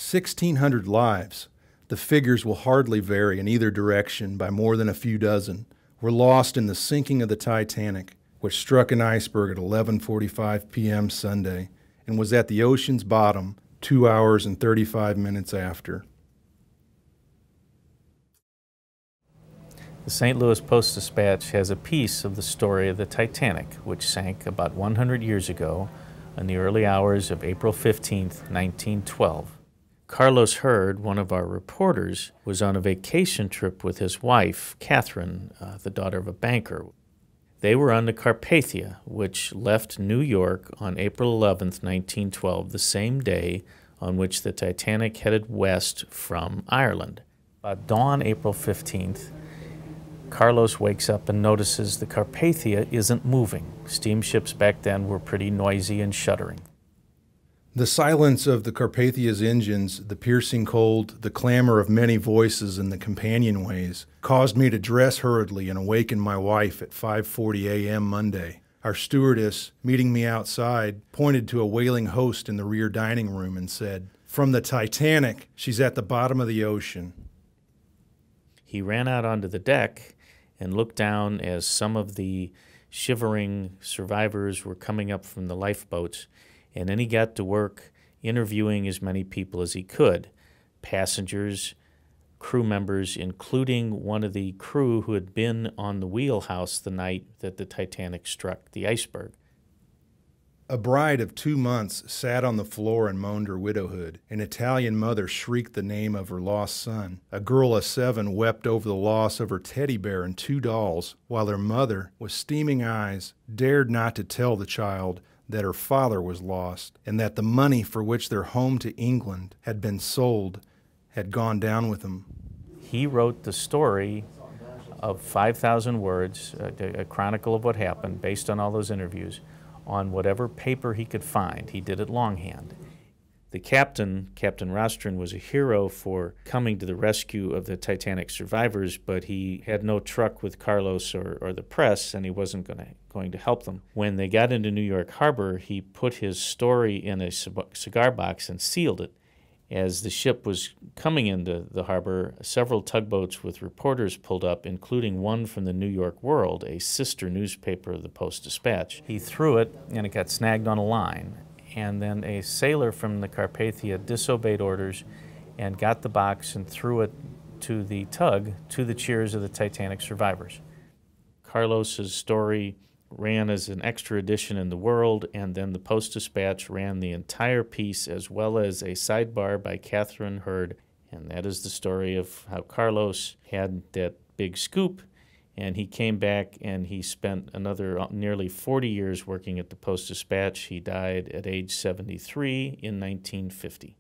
1,600 lives, the figures will hardly vary in either direction by more than a few dozen, were lost in the sinking of the Titanic, which struck an iceberg at 11:45 p.m. Sunday and was at the ocean's bottom 2 hours and 35 minutes after. The St. Louis Post-Dispatch has a piece of the story of the Titanic, which sank about 100 years ago in the early hours of April 15, 1912. Carlos Hurd, one of our reporters, was on a vacation trip with his wife, Catherine, the daughter of a banker. They were on the Carpathia, which left New York on April 11, 1912, the same day on which the Titanic headed west from Ireland. About dawn April 15th, Carlos wakes up and notices the Carpathia isn't moving. Steamships back then were pretty noisy and shuddering. The silence of the Carpathia's engines, the piercing cold, the clamor of many voices in the companionways caused me to dress hurriedly and awaken my wife at 5:40 a.m. Monday. Our stewardess, meeting me outside, pointed to a wailing host in the rear dining room and said, "From the Titanic, she's at the bottom of the ocean." He ran out onto the deck and looked down as some of the shivering survivors were coming up from the lifeboats, and then he got to work interviewing as many people as he could, passengers, crew members, including one of the crew who had been on the wheelhouse the night that the Titanic struck the iceberg. A bride of 2 months sat on the floor and moaned her widowhood. An Italian mother shrieked the name of her lost son. A girl of 7 wept over the loss of her teddy bear and 2 dolls, while her mother, with steaming eyes, dared not to tell the child that her father was lost, and that the money for which their home to England had been sold had gone down with him. He wrote the story of 5,000 words, a chronicle of what happened based on all those interviews, on whatever paper he could find. He did it longhand. The captain, Captain Rostron, was a hero for coming to the rescue of the Titanic survivors, but he had no truck with Carlos or the press, and he wasn't going to help them. When they got into New York Harbor, he put his story in a cigar box and sealed it. As the ship was coming into the harbor, several tugboats with reporters pulled up, including one from the New York World, a sister newspaper of the Post-Dispatch. He threw it, and it got snagged on a line. And then a sailor from the Carpathia disobeyed orders and got the box and threw it to the tug, to the cheers of the Titanic survivors. Carlos's story ran as an extra edition in the World, and then the Post-Dispatch ran the entire piece as well as a sidebar by Catherine Hurd, and that is the story of how Carlos had that big scoop, and he came back and he spent another nearly 40 years working at the Post-Dispatch. He died at age 73 in 1950.